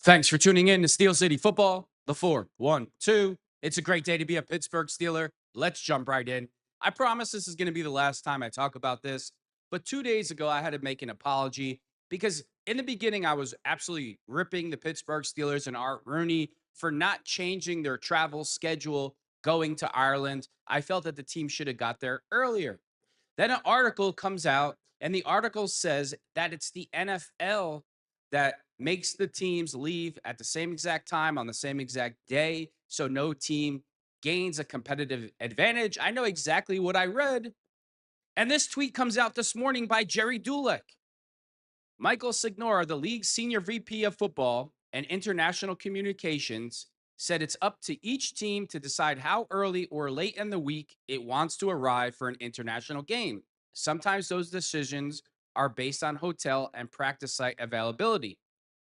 Thanks for tuning in to Steel City Football. The 4-1-2. It's a great day to be a Pittsburgh Steeler. Let's jump right in. I promise this is going to be the last time I talk about this, but 2 days ago I had to make an apology because in the beginning I was absolutely ripping the Pittsburgh Steelers and Art Rooney for not changing their travel schedule going to Ireland. I felt that the team should have got there earlier. Then an article comes out, and the article says that it's the NFL that makes the teams leave at the same exact time on the same exact day. So no team gains a competitive advantage. I know exactly what I read. And this tweet comes out this morning by Jerry Dulek. Michael Signora, the league's senior VP of football and international communications, said it's up to each team to decide how early or late in the week it wants to arrive for an international game. Sometimes those decisions are based on hotel and practice site availability.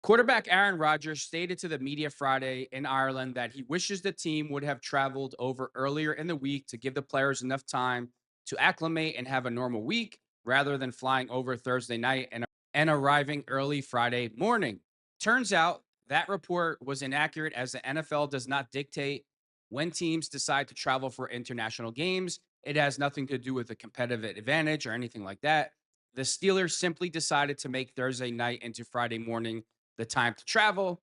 Quarterback Aaron Rodgers stated to the media Friday in Ireland that he wishes the team would have traveled over earlier in the week to give the players enough time to acclimate and have a normal week rather than flying over Thursday night and arriving early Friday morning. Turns out that report was inaccurate as the NFL does not dictate when teams decide to travel for international games. It has nothing to do with a competitive advantage or anything like that. The Steelers simply decided to make Thursday night into Friday morning the time to travel.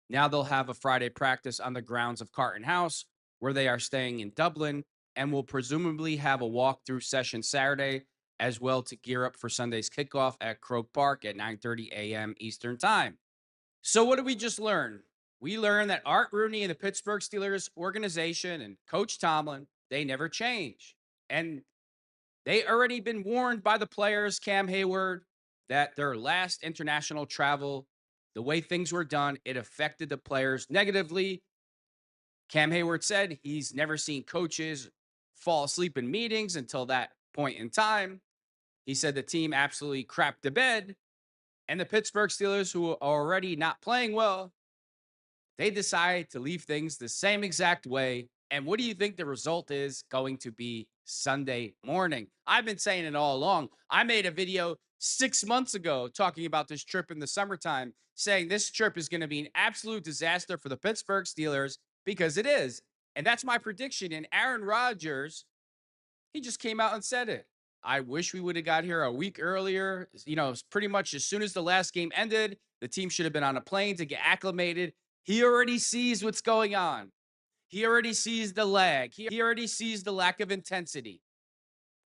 Now they'll have a Friday practice on the grounds of Carton House, where they are staying in Dublin, and will presumably have a walkthrough session Saturday as well to gear up for Sunday's kickoff at Croke Park at 9:30 a.m. Eastern Time. So what did we just learn? We learned that Art Rooney and the Pittsburgh Steelers organization and Coach Tomlin, they never change. And they already been warned by the players, Cam Hayward, that their last international travel, the way things were done, it affected the players negatively. Cam Hayward said he's never seen coaches fall asleep in meetings until that point in time. He said the team absolutely crapped the bed. And the Pittsburgh Steelers, who are already not playing well, they decide to leave things the same exact way. And what do you think the result is going to be Sunday morning? I've been saying it all along. I made a video 6 months ago talking about this trip in the summertime, saying this trip is going to be an absolute disaster for the Pittsburgh Steelers because it is. And that's my prediction. And Aaron Rodgers, he just came out and said it. I wish we would have got here a week earlier. It's pretty much as soon as the last game ended, the team should have been on a plane to get acclimated. He already sees what's going on. He already sees the lag. He already sees the lack of intensity.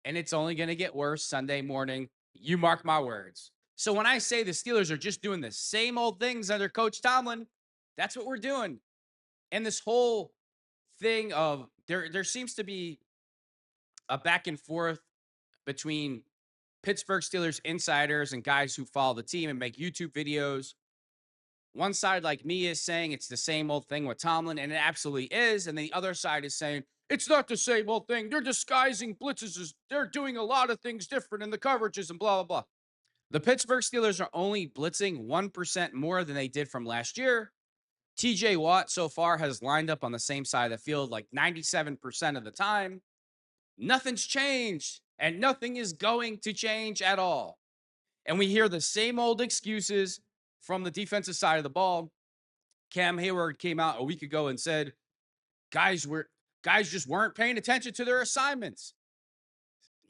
And it's only going to get worse Sunday morning. You mark my words. So when I say the Steelers are just doing the same old things under Coach Tomlin, that's what we're doing. And this whole thing of there seems to be a back and forth between Pittsburgh Steelers insiders and guys who follow the team and make YouTube videos. One side, like me, is saying it's the same old thing with Tomlin, and it absolutely is. And the other side is saying it's not the same old thing. They're disguising blitzes. They're doing a lot of things different in the coverages and blah, blah, blah. The Pittsburgh Steelers are only blitzing 1% more than they did from last year. TJ Watt so far has lined up on the same side of the field like 97% of the time. Nothing's changed, and nothing is going to change at all. And we hear the same old excuses from the defensive side of the ball. Cam Hayward came out a week ago and said, guys just weren't paying attention to their assignments.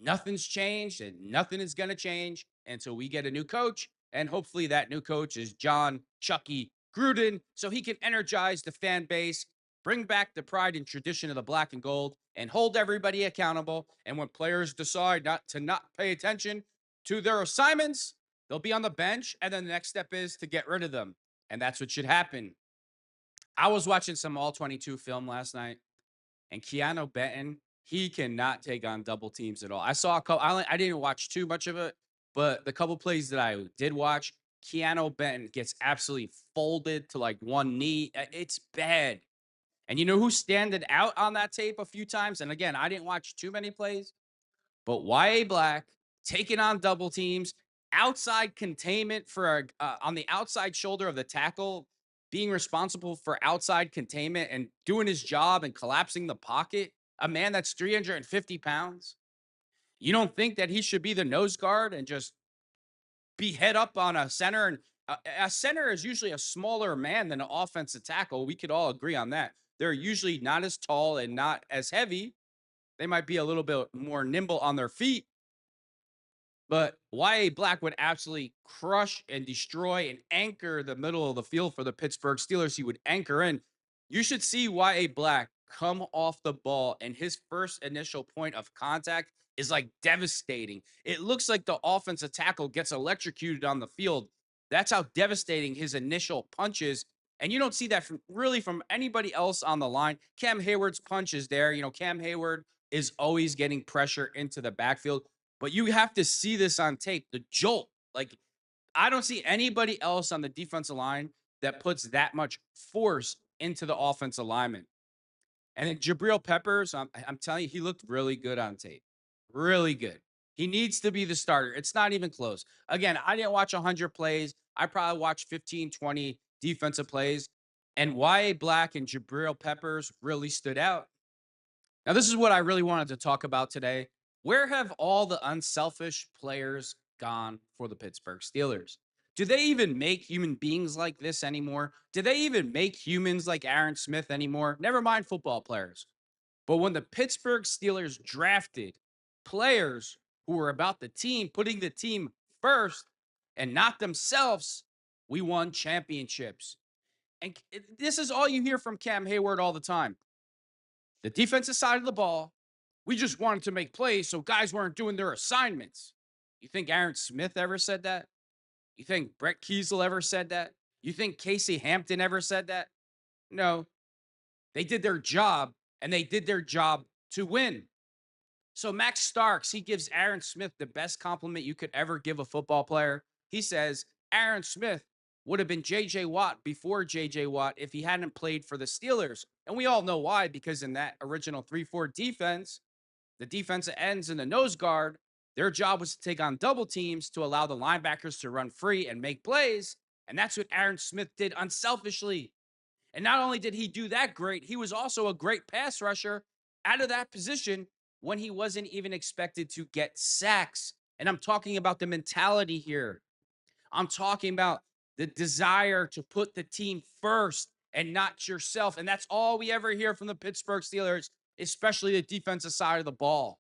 Nothing's changed, and nothing is going to change until we get a new coach. And hopefully that new coach is John Chucky Gruden, so he can energize the fan base, bring back the pride and tradition of the black and gold, and hold everybody accountable. And when players decide not pay attention to their assignments, they'll be on the bench, and then the next step is to get rid of them. And that's what should happen. I was watching some All-22 film last night, and Keanu Benton, he cannot take on double teams at all. I saw a couple, I didn't watch too much of it, but the couple plays that I did watch, Keanu Benton gets absolutely folded to like one knee. It's bad. And you know who standed out on that tape a few times? And again, I didn't watch too many plays, but Y.A. Black taking on double teams, outside containment for on the outside shoulder of the tackle, being responsible for outside containment and doing his job and collapsing the pocket. A man that's 350 pounds. You don't think that he should be the nose guard and just be head up on a center and A center is usually a smaller man than an offensive tackle. We could all agree on that. They're usually not as tall and not as heavy. They might be a little bit more nimble on their feet, but Y.A. Black would absolutely crush and destroy and anchor the middle of the field for the Pittsburgh Steelers. He would anchor in. You should see Y.A. Black come off the ball, and his first initial point of contact is like devastating. It looks like the offensive tackle gets electrocuted on the field. That's how devastating his initial punch is. And you don't see that from anybody else on the line. Cam Hayward's punch is there. Cam Hayward is always getting pressure into the backfield. But you have to see this on tape. The jolt, like I don't see anybody else on the defensive line that puts that much force into the offensive lineman. And then Jabril Peppers, I'm telling you, he looked really good on tape. Really good. He needs to be the starter. It's not even close. Again, I didn't watch 100 plays. I probably watched 15, 20 defensive plays. And Y.A. Black and Jabril Peppers really stood out. Now, this is what I really wanted to talk about today. Where have all the unselfish players gone for the Pittsburgh Steelers? Do they even make human beings like this anymore? Do they even make humans like Aaron Smith anymore? Never mind football players. But when the Pittsburgh Steelers drafted players who were about the team, putting the team first and not themselves, we won championships. And this is all you hear from Cam Hayward all the time. The defensive side of the ball, we just wanted to make plays so guys weren't doing their assignments. You think Aaron Smith ever said that? You think Brett Kiesel ever said that? You think Casey Hampton ever said that? No. They did their job, and they did their job to win. So Max Starks, he gives Aaron Smith the best compliment you could ever give a football player. He says Aaron Smith would have been J.J. Watt before J.J. Watt if he hadn't played for the Steelers. And we all know why, because in that original 3-4 defense, the defensive ends and the nose guard, their job was to take on double teams to allow the linebackers to run free and make plays. And that's what Aaron Smith did unselfishly. And not only did he do that great, he was also a great pass rusher out of that position when he wasn't even expected to get sacks. And I'm talking about the mentality here. I'm talking about the desire to put the team first and not yourself. And that's all we ever hear from the Pittsburgh Steelers, especially the defensive side of the ball.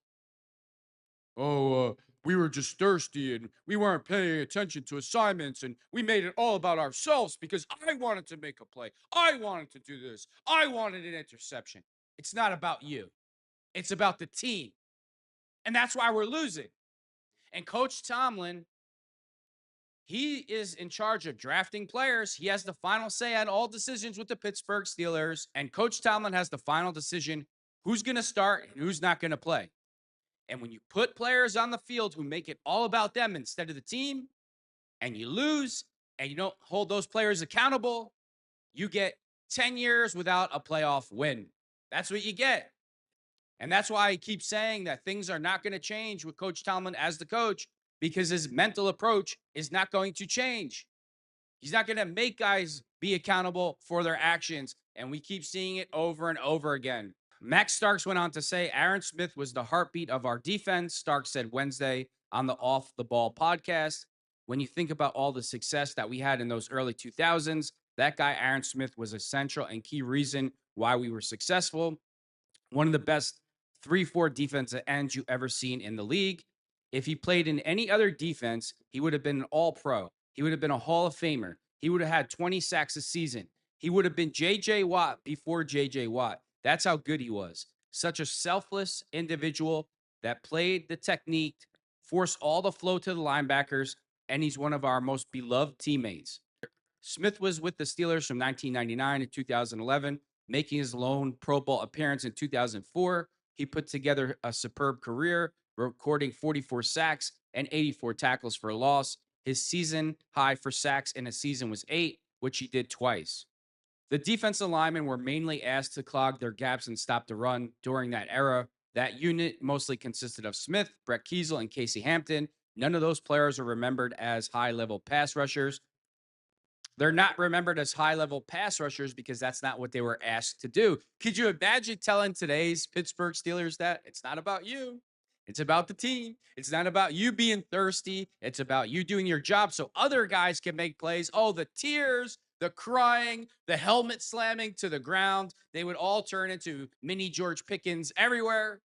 We were just thirsty and we weren't paying attention to assignments and we made it all about ourselves because I wanted to make a play. I wanted to do this. I wanted an interception. It's not about you. It's about the team. And that's why we're losing. And Coach Tomlin, he is in charge of drafting players. He has the final say on all decisions with the Pittsburgh Steelers. And Coach Tomlin has the final decision who's going to start and who's not going to play. And when you put players on the field who make it all about them instead of the team, and you lose, and you don't hold those players accountable, you get 10 years without a playoff win. That's what you get. And that's why I keep saying that things are not going to change with Coach Tomlin as the coach, because his mental approach is not going to change. He's not going to make guys be accountable for their actions. And we keep seeing it over and over again. Max Starks went on to say Aaron Smith was the heartbeat of our defense. Starks said Wednesday on the Off the Ball podcast. When you think about all the success that we had in those early 2000s, that guy, Aaron Smith, was a central and key reason why we were successful. One of the best 3-4 defensive ends you ever seen in the league. If he played in any other defense, he would have been an all-pro. He would have been a Hall of Famer. He would have had 20 sacks a season. He would have been J.J. Watt before J.J. Watt. That's how good he was. Such a selfless individual that played the technique, forced all the flow to the linebackers, and he's one of our most beloved teammates. Smith was with the Steelers from 1999 to 2011, making his lone Pro Bowl appearance in 2004. He put together a superb career, recording 44 sacks and 84 tackles for a loss. His season high for sacks in a season was 8, which he did twice. The defensive linemen were mainly asked to clog their gaps and stop the run during that era. That unit mostly consisted of Smith, Brett Kiesel, and Casey Hampton. None of those players are remembered as high-level pass rushers. They're not remembered as high-level pass rushers because that's not what they were asked to do. Could you imagine telling today's Pittsburgh Steelers that? It's not about you. It's about the team. It's not about you being thirsty. It's about you doing your job so other guys can make plays. Oh, the tears, the crying, the helmet slamming to the ground, they would all turn into mini George Pickens everywhere.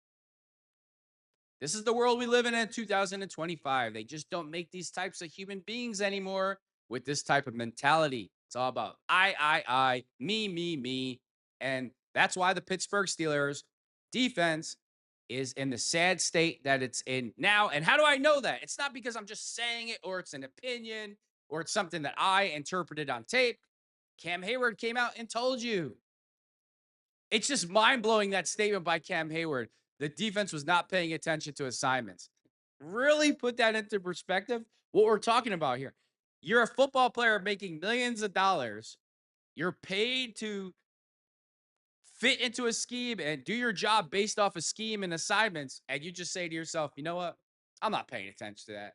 This is the world we live in 2025. They just don't make these types of human beings anymore with this type of mentality. It's all about I, me. And that's why the Pittsburgh Steelers defense is in the sad state that it's in now. And how do I know that? It's not because I'm just saying it or it's an opinion or it's something that I interpreted on tape. Cam Hayward came out and told you. It's just mind blowing that statement by Cam Hayward. The defense was not paying attention to assignments. Really put that into perspective. What we're talking about here. You're a football player making millions of dollars. You're paid to fit into a scheme and do your job based off a scheme and assignments. And you just say to yourself, you know what? I'm not paying attention to that.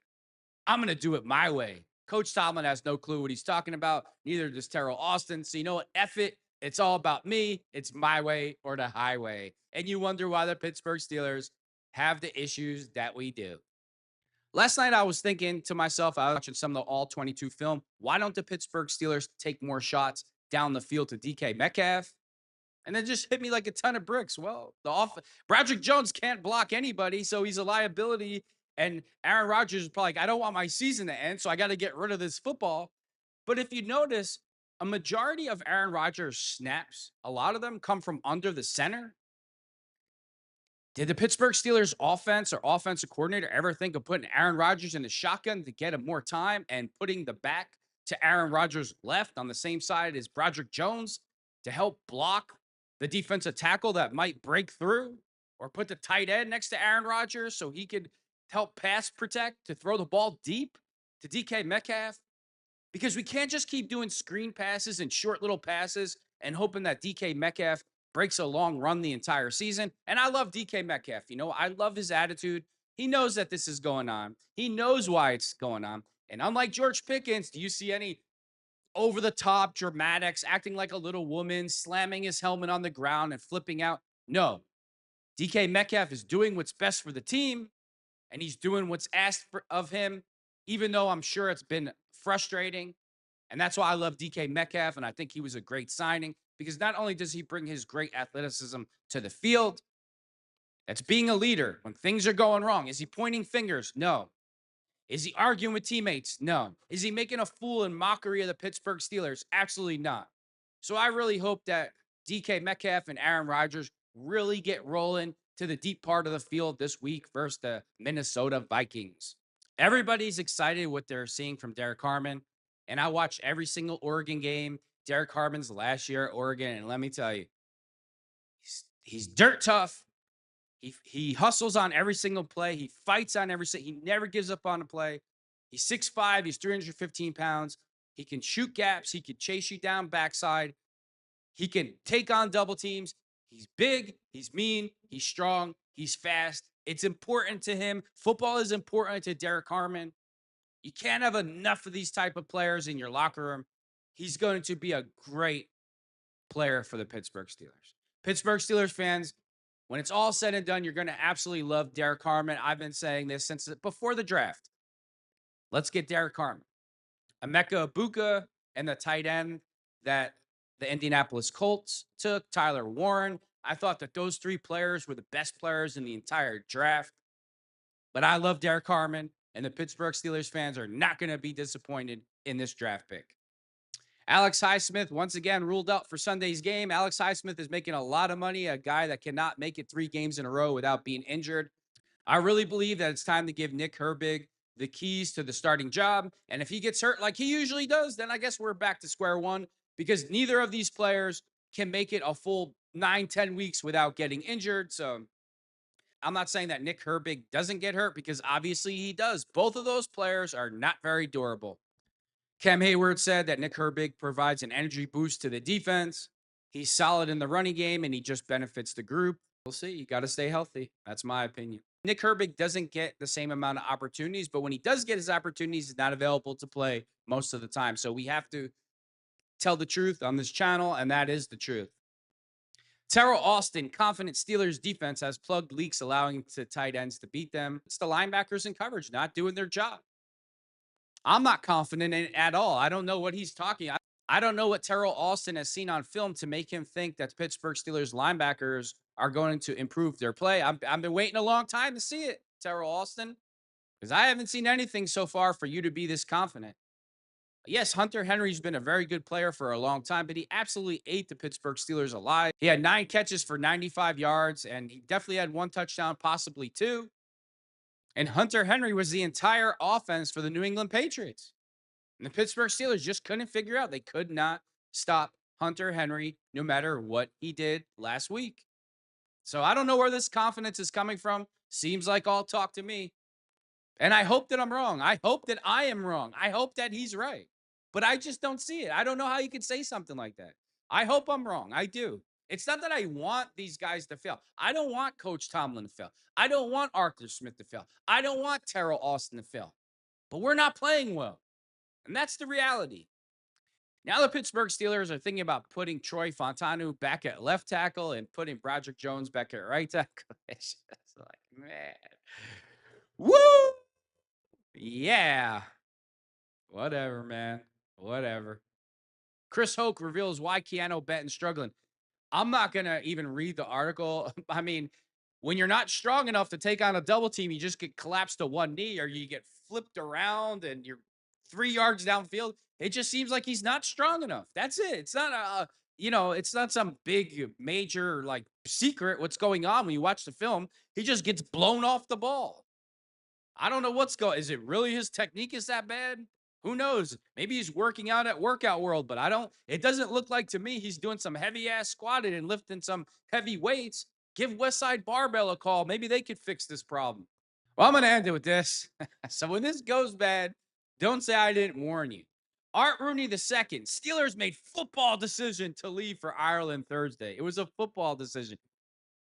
I'm going to do it my way. Coach Tomlin has no clue what he's talking about. Neither does Terrell Austin. So you know what? F it. It's all about me. It's my way or the highway. And you wonder why the Pittsburgh Steelers have the issues that we do. Last night, I was thinking to myself, I was watching some of the all 22 film. Why don't the Pittsburgh Steelers take more shots down the field to DK Metcalf? And it just hit me like a ton of bricks. Well, Broderick Jones can't block anybody, so he's a liability. And Aaron Rodgers is probably like, I don't want my season to end, so I got to get rid of this football. But if you notice, a majority of Aaron Rodgers' snaps, a lot of them come from under the center. Did the Pittsburgh Steelers offense or offensive coordinator ever think of putting Aaron Rodgers in the shotgun to get him more time and putting the back to Aaron Rodgers' left on the same side as Broderick Jones to help block the defensive tackle that might break through, or put the tight end next to Aaron Rodgers so he could help pass protect to throw the ball deep to DK Metcalf? Because we can't just keep doing screen passes and short little passes and hoping that DK Metcalf breaks a long run the entire season. And I love DK Metcalf. You know, I love his attitude. He knows that this is going on. He knows why it's going on. And unlike George Pickens, do you see any over the top dramatics, acting like a little woman, slamming his helmet on the ground and flipping out? No. DK Metcalf is doing what's best for the team, and he's doing what's asked of him, even though I'm sure it's been frustrating. And that's why I love DK Metcalf, and I think he was a great signing because not only does he bring his great athleticism to the field, that's being a leader when things are going wrong. Is he pointing fingers? No. Is he arguing with teammates? No. Is he making a fool and mockery of the Pittsburgh Steelers? Absolutely not. So I really hope that DK Metcalf and Aaron Rodgers really get rolling to the deep part of the field this week versus the Minnesota Vikings. Everybody's excited what they're seeing from Derrick Harmon. And I watched every single Oregon game. Derrick Harmon's last year at Oregon. And let me tell you, he's dirt tough. He hustles on every single play. He fights on every single. He never gives up on a play. He's 6'5". He's 315 pounds. He can shoot gaps. He can chase you down backside. He can take on double teams. He's big. He's mean. He's strong. He's fast. It's important to him. Football is important to Derrick Harmon. You can't have enough of these type of players in your locker room. He's going to be a great player for the Pittsburgh Steelers. Pittsburgh Steelers fans, when it's all said and done, you're going to absolutely love Derrick Harmon. I've been saying this since before the draft. Let's get Derrick Harmon. Emeka Ibuka and the tight end that the Indianapolis Colts took, Tyler Warren. I thought that those three players were the best players in the entire draft. But I love Derrick Harmon, and the Pittsburgh Steelers fans are not going to be disappointed in this draft pick. Alex Highsmith, once again, ruled out for Sunday's game. Alex Highsmith is making a lot of money, a guy that cannot make it 3 games in a row without being injured. I really believe that it's time to give Nick Herbig the keys to the starting job. And if he gets hurt like he usually does, then I guess we're back to square one because neither of these players can make it a full 9-10 weeks without getting injured. So I'm not saying that Nick Herbig doesn't get hurt because obviously he does. Both of those players are not very durable. Cam Hayward said that Nick Herbig provides an energy boost to the defense. He's solid in the running game, and he just benefits the group. We'll see. You got to stay healthy. That's my opinion. Nick Herbig doesn't get the same amount of opportunities, but when he does get his opportunities, he's not available to play most of the time. So we have to tell the truth on this channel, and that is the truth. Terrell Austin, confident Steelers defense has plugged leaks, allowing to tight ends to beat them. It's the linebackers in coverage not doing their job. I'm not confident in it at all. I don't know what he's talking. I don't know what Terrell Austin has seen on film to make him think that Pittsburgh Steelers linebackers are going to improve their play. I've been waiting a long time to see it, Terrell Austin, because I haven't seen anything so far for you to be this confident. Yes, Hunter Henry's been a very good player for a long time, but he absolutely ate the Pittsburgh Steelers alive. He had 9 catches for 95 yards, and he definitely had 1 touchdown, possibly 2. And Hunter Henry was the entire offense for the New England Patriots. And the Pittsburgh Steelers just couldn't figure out. They could not stop Hunter Henry no matter what he did last week. So I don't know where this confidence is coming from. Seems like all talk to me. And I hope that I'm wrong. I hope that I am wrong. I hope that he's right. But I just don't see it. I don't know how you could say something like that. I hope I'm wrong. I do. It's not that I want these guys to fail. I don't want Coach Tomlin to fail. I don't want Arthur Smith to fail. I don't want Terrell Austin to fail. But we're not playing well. And that's the reality. Now the Pittsburgh Steelers are thinking about putting Troy Fontanu back at left tackle and putting Broderick Jones back at right tackle. It's just like, man. Woo! Yeah. Whatever, man. Whatever. Chris Hoke reveals why Keanu Benton struggling. I'm not going to even read the article. I mean, when you're not strong enough to take on a double team, you just get collapsed to one knee or you get flipped around and you're 3 yards downfield. It just seems like he's not strong enough. That's it. It's not it's not some big major like secret what's going on when you watch the film. He just gets blown off the ball. I don't know what's going. Is it really his technique is that bad? Who knows? Maybe he's working out at Workout World, but it doesn't look like to me he's doing some heavy ass squatting and lifting some heavy weights. Give Westside Barbell a call. Maybe they could fix this problem. Well, I'm going to end it with this. So when this goes bad, don't say I didn't warn you. Art Rooney II, Steelers made football decision to leave for Ireland Thursday. It was a football decision.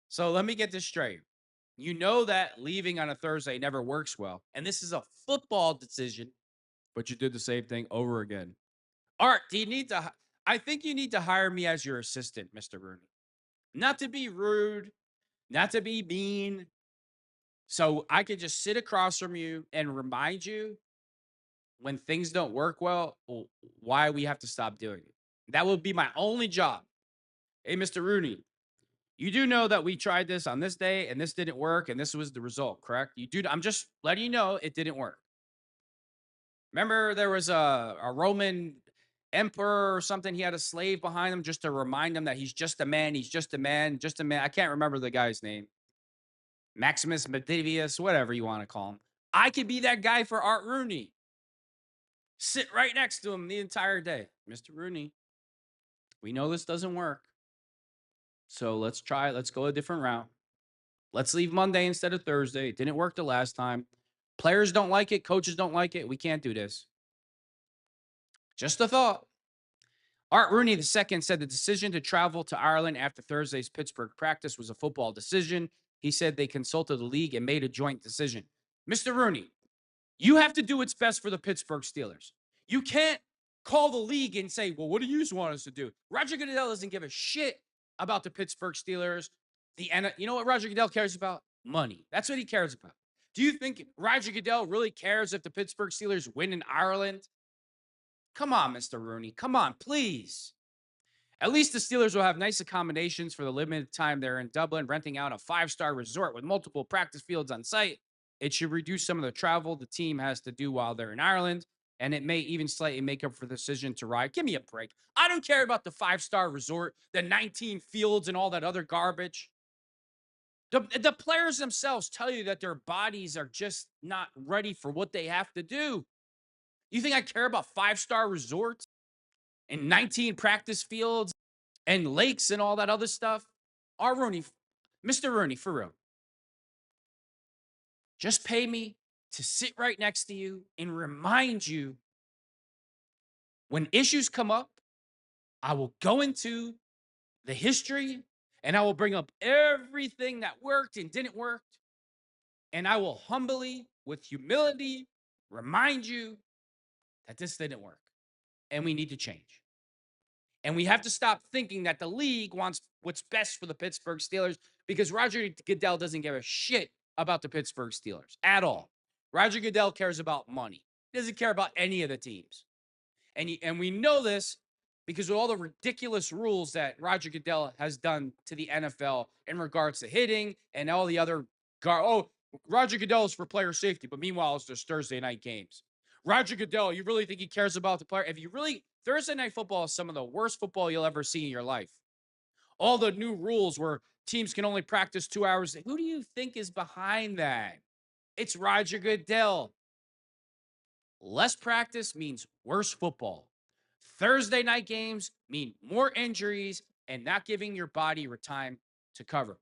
So let me get this straight. You know that leaving on a Thursday never works well. And this is a football decision, but you did the same thing over again. Art, I think you need to hire me as your assistant, Mr. Rooney. Not to be rude, not to be mean. So I could just sit across from you and remind you when things don't work well, why we have to stop doing it. That would be my only job. Hey, Mr. Rooney, you do know that we tried this on this day and this didn't work and this was the result, correct? You do. I'm just letting you know it didn't work. Remember there was a Roman emperor or something. He had a slave behind him just to remind him that he's just a man. He's just a man, just a man. I can't remember the guy's name. Maximus Metivius, whatever you want to call him. I could be that guy for Art Rooney. Sit right next to him the entire day. Mr. Rooney, we know this doesn't work. So let's try it. Let's go a different route. Let's leave Monday instead of Thursday. It didn't work the last time. Players don't like it. Coaches don't like it. We can't do this. Just a thought. Art Rooney II said the decision to travel to Ireland after Thursday's Pittsburgh practice was a football decision. He said they consulted the league and made a joint decision. Mr. Rooney, you have to do what's best for the Pittsburgh Steelers. You can't call the league and say, well, what do you want us to do? Roger Goodell doesn't give a shit about the Pittsburgh Steelers. You know what Roger Goodell cares about? Money. That's what he cares about. Do you think Roger Goodell really cares if the Pittsburgh Steelers win in Ireland? Come on, Mr. Rooney. Come on, please. At least the Steelers will have nice accommodations for the limited time they're in Dublin, renting out a 5-star resort with multiple practice fields on site. It should reduce some of the travel the team has to do while they're in Ireland, and it may even slightly make up for the decision to ride. Give me a break. I don't care about the 5-star resort, the 19 fields, and all that other garbage. The players themselves tell you that their bodies are just not ready for what they have to do. You think I care about 5-star resorts and 19 practice fields and lakes and all that other stuff? Rooney, Mr. Rooney, for real. Just pay me to sit right next to you and remind you when issues come up, I will go into the history and I will bring up everything that worked and didn't work. And I will humbly, with humility, remind you that this didn't work and we need to change. And we have to stop thinking that the league wants what's best for the Pittsburgh Steelers because Roger Goodell doesn't give a shit about the Pittsburgh Steelers at all. Roger Goodell cares about money. He doesn't care about any of the teams. And we know this because of all the ridiculous rules that Roger Goodell has done to the NFL in regards to hitting and all the other Roger Goodell is for player safety, but meanwhile it's just Thursday night games. Roger Goodell, you really think he cares about the player? If you really, Thursday night football is some of the worst football you'll ever see in your life. All the new rules where teams can only practice 2 hours. Who do you think is behind that? It's Roger Goodell. Less practice means worse football. Thursday night games mean more injuries and not giving your body time to cover.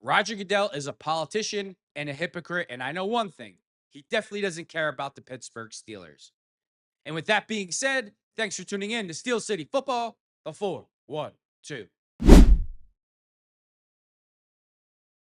Roger Goodell is a politician and a hypocrite. And I know one thing, he definitely doesn't care about the Pittsburgh Steelers. And with that being said, thanks for tuning in to Steel City Football, the 4-1-2.